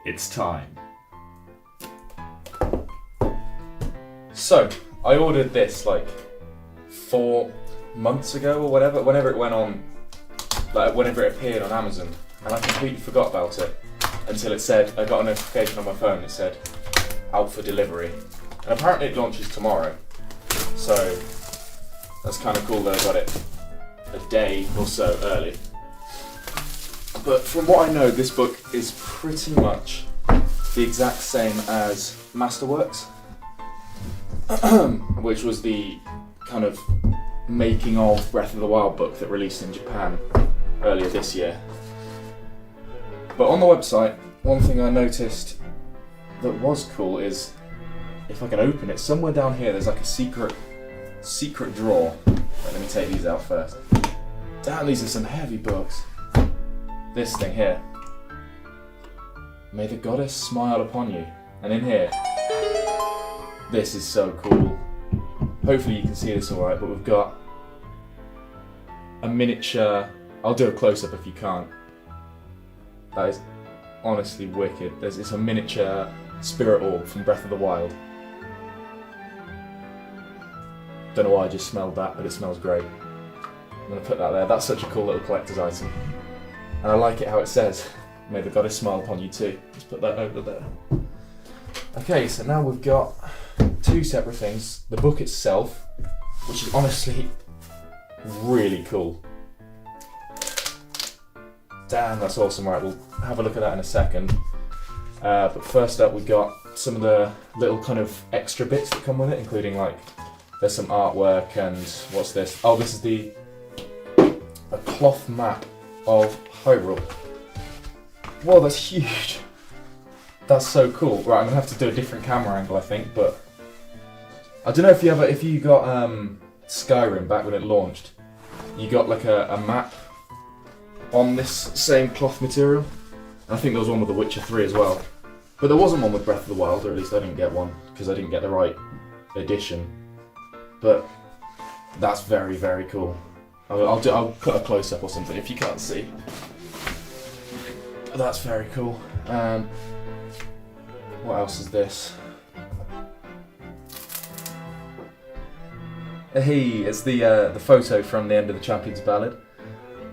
It's time. So, I ordered this like 4 months ago or whatever, whenever it went on, like whenever it appeared on Amazon, and I completely forgot about it until it said, I got a notification on my phone that said, out for delivery. And apparently it launches tomorrow, so that's kind of cool that I got it a day or so early. But from what I know, this book is pretty much the exact same as Masterworks, which was the kind of making of Breath of the Wild book that released in Japan earlier this year. But on the website, one thing I noticed that was cool is, if I can open it, somewhere down here there's like a secret drawer. Right, let me take these out first. Damn, these are some heavy books. This thing here. May the goddess smile upon you. And in here, this is so cool. Hopefully you can see this alright, but we've got a miniature, I'll do a close-up if you can't. That is honestly wicked. It's a miniature Spirit Orb from Breath of the Wild. Don't know why I just smelled that, but it smells great. I'm going to put that there. That's such a cool little collector's item. And I like it how it says, may the goddess smile upon you too. Let's put that over there. Okay, so now we've got 2 separate things. The book itself, which is honestly really cool. Damn, that's awesome. Right, we'll have a look at that in a second. But first up, we've got some of the little kind of extra bits that come with it, including like, there's some artwork and what's this? Oh, this is a cloth map of Hyrule. Whoa, that's huge. That's so cool. Right, I'm gonna have to do a different camera angle, I think, but I don't know if you got Skyrim back when it launched. You got like a map on this same cloth material. I think there was one with The Witcher 3 as well. But there wasn't one with Breath of the Wild, or at least I didn't get one, because I didn't get the right edition. But that's very, very cool. I'll put a close-up or something if you can't see. That's very cool. What else is this? Hey, it's the photo from the end of the Champion's Ballad.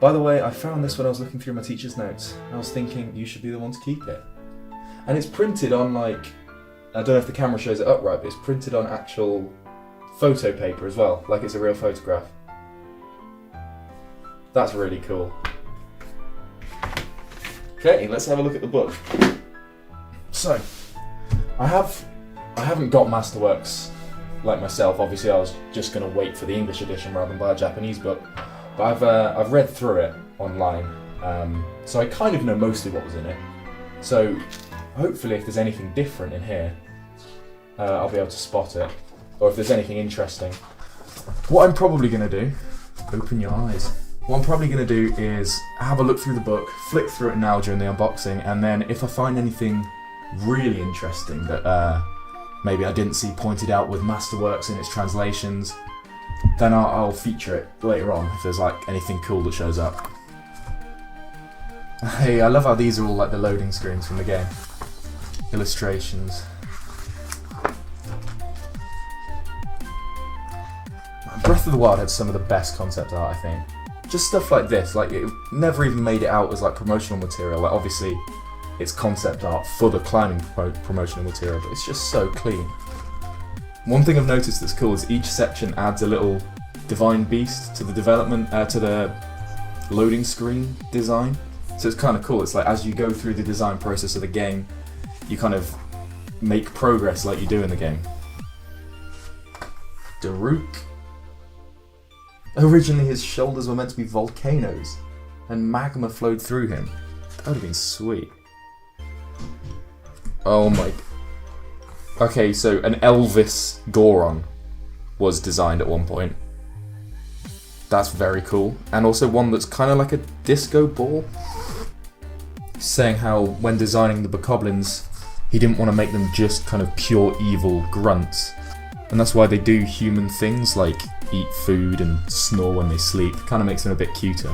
By the way, I found this when I was looking through my teacher's notes. I was thinking, you should be the one to keep it. And it's printed on like, I don't know if the camera shows it upright, but it's printed on actual photo paper as well, like it's a real photograph. That's really cool. Okay, let's have a look at the book. So, I haven't got Masterworks like myself. Obviously, I was just going to wait for the English edition rather than buy a Japanese book. But I've read through it online, so I kind of know mostly what was in it. So, hopefully, if there's anything different in here, I'll be able to spot it. Or if there's anything interesting. What I'm probably going to do, open your eyes. What I'm probably going to do is have a look through the book, flick through it now during the unboxing, and then if I find anything really interesting that maybe I didn't see pointed out with Masterworks in its translations, then I'll feature it later on if there's like anything cool that shows up. Hey, I love how these are all like the loading screens from the game. Illustrations. Breath of the Wild had some of the best concept art, I think. Just stuff like this, like it never even made it out as like promotional material. Like obviously, it's concept art for the climbing promotional material, but it's just so clean. One thing I've noticed that's cool is each section adds a little divine beast to the development, to the loading screen design. So it's kind of cool. It's like as you go through the design process of the game, you kind of make progress like you do in the game. Daruk. Originally his shoulders were meant to be volcanoes, and magma flowed through him. That would have been sweet. Oh my... Okay, so an Elvis Goron was designed at one point. That's very cool. And also one that's kind of like a disco ball. Saying how when designing the Bokoblins, he didn't want to make them just kind of pure evil grunts. And that's why they do human things like eat food and snore when they sleep. Kind of makes them a bit cuter.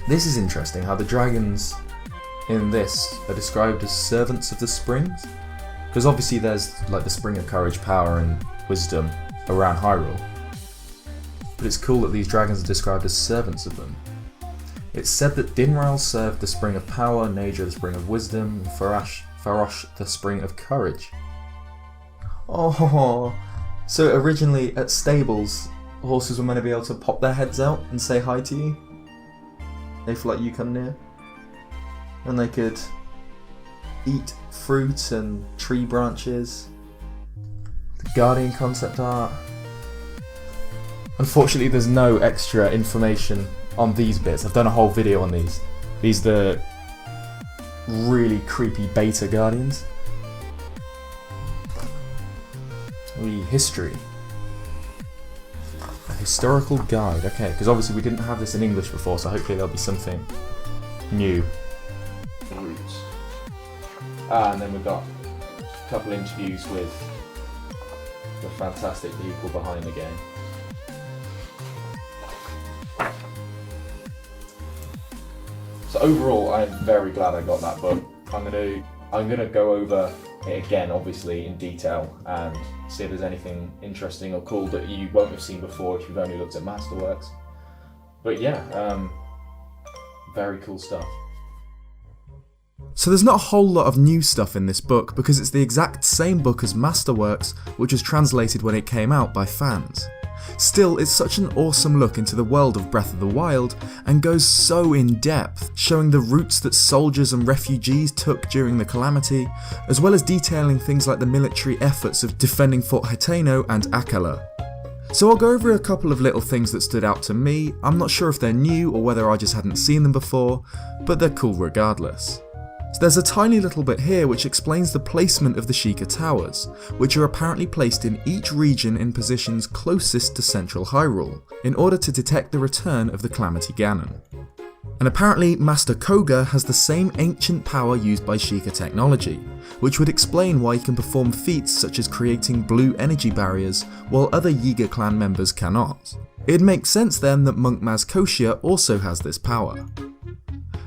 This is interesting, how the dragons in this are described as servants of the springs, because obviously there's like the spring of courage, power and wisdom around Hyrule, but it's cool that these dragons are described as servants of them. It's said that Dinraal served the spring of power, Naja the spring of wisdom, and Farosh the spring of courage. Oh, so originally at stables, horses were meant to be able to pop their heads out and say hi to you if like you come near, and they could eat fruit and tree branches. The Guardian concept art. Unfortunately, there's no extra information on these bits. I've done a whole video on these. These are the really creepy beta Guardians. History. A historical guide. Okay, because obviously we didn't have this in English before, so hopefully there'll be something new. Roots. And then we've got a couple interviews with the fantastic people behind the game. So overall, I'm very glad I got that book. I'm gonna go over it again, obviously in detail, and see if there's anything interesting or cool that you won't have seen before if you've only looked at Masterworks. But yeah, very cool stuff. So there's not a whole lot of new stuff in this book because it's the exact same book as Masterworks, which was translated when it came out by fans. Still, it's such an awesome look into the world of Breath of the Wild and goes so in depth, showing the routes that soldiers and refugees took during the Calamity, as well as detailing things like the military efforts of defending Fort Hateno and Akkala. So I'll go over a couple of little things that stood out to me. I'm not sure if they're new or whether I just hadn't seen them before, but they're cool regardless. So there's a tiny little bit here which explains the placement of the Sheikah Towers, which are apparently placed in each region in positions closest to central Hyrule, in order to detect the return of the Calamity Ganon. And apparently Master Koga has the same ancient power used by Sheikah technology, which would explain why he can perform feats such as creating blue energy barriers while other Yiga clan members cannot. It makes sense then that Monk Maz Koshia also has this power.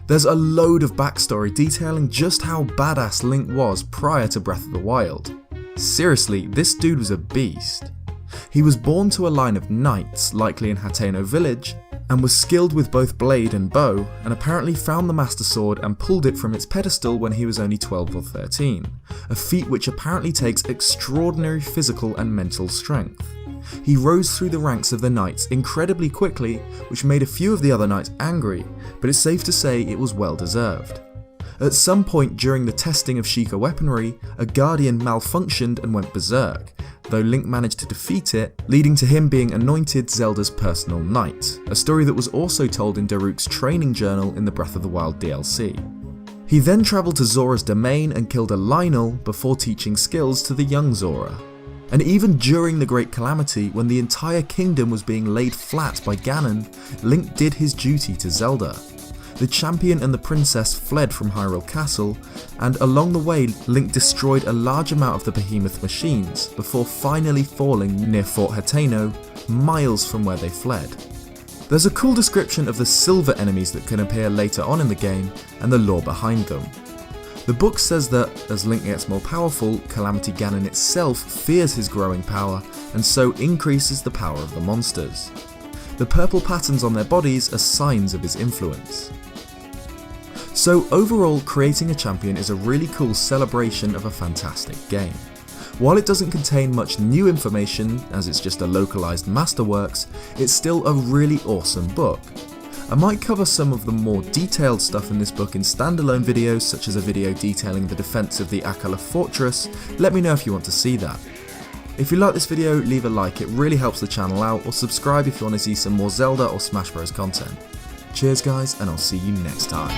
There's a load of backstory detailing just how badass Link was prior to Breath of the Wild. Seriously, this dude was a beast. He was born to a line of knights, likely in Hateno village, and was skilled with both blade and bow, and apparently found the Master Sword and pulled it from its pedestal when he was only 12 or 13, a feat which apparently takes extraordinary physical and mental strength. He rose through the ranks of the knights incredibly quickly, which made a few of the other knights angry, but it's safe to say it was well deserved. At some point during the testing of Sheikah weaponry, a Guardian malfunctioned and went berserk, though Link managed to defeat it, leading to him being anointed Zelda's personal knight, a story that was also told in Daruk's training journal in the Breath of the Wild DLC. He then travelled to Zora's domain and killed a Lynel before teaching skills to the young Zora. And even during the Great Calamity, when the entire kingdom was being laid flat by Ganon, Link did his duty to Zelda. The champion and the princess fled from Hyrule Castle, and along the way Link destroyed a large amount of the behemoth machines before finally falling near Fort Hateno, miles from where they fled. There's a cool description of the silver enemies that can appear later on in the game and the lore behind them. The book says that, as Link gets more powerful, Calamity Ganon itself fears his growing power and so increases the power of the monsters. The purple patterns on their bodies are signs of his influence. So overall, creating a champion is a really cool celebration of a fantastic game. While it doesn't contain much new information, as it's just a localized Masterworks, it's still a really awesome book. I might cover some of the more detailed stuff in this book in standalone videos, such as a video detailing the defense of the Akkala fortress. Let me know if you want to see that. If you like this video, leave a like, it really helps the channel out, or subscribe if you want to see some more Zelda or Smash Bros content. Cheers guys, and I'll see you next time.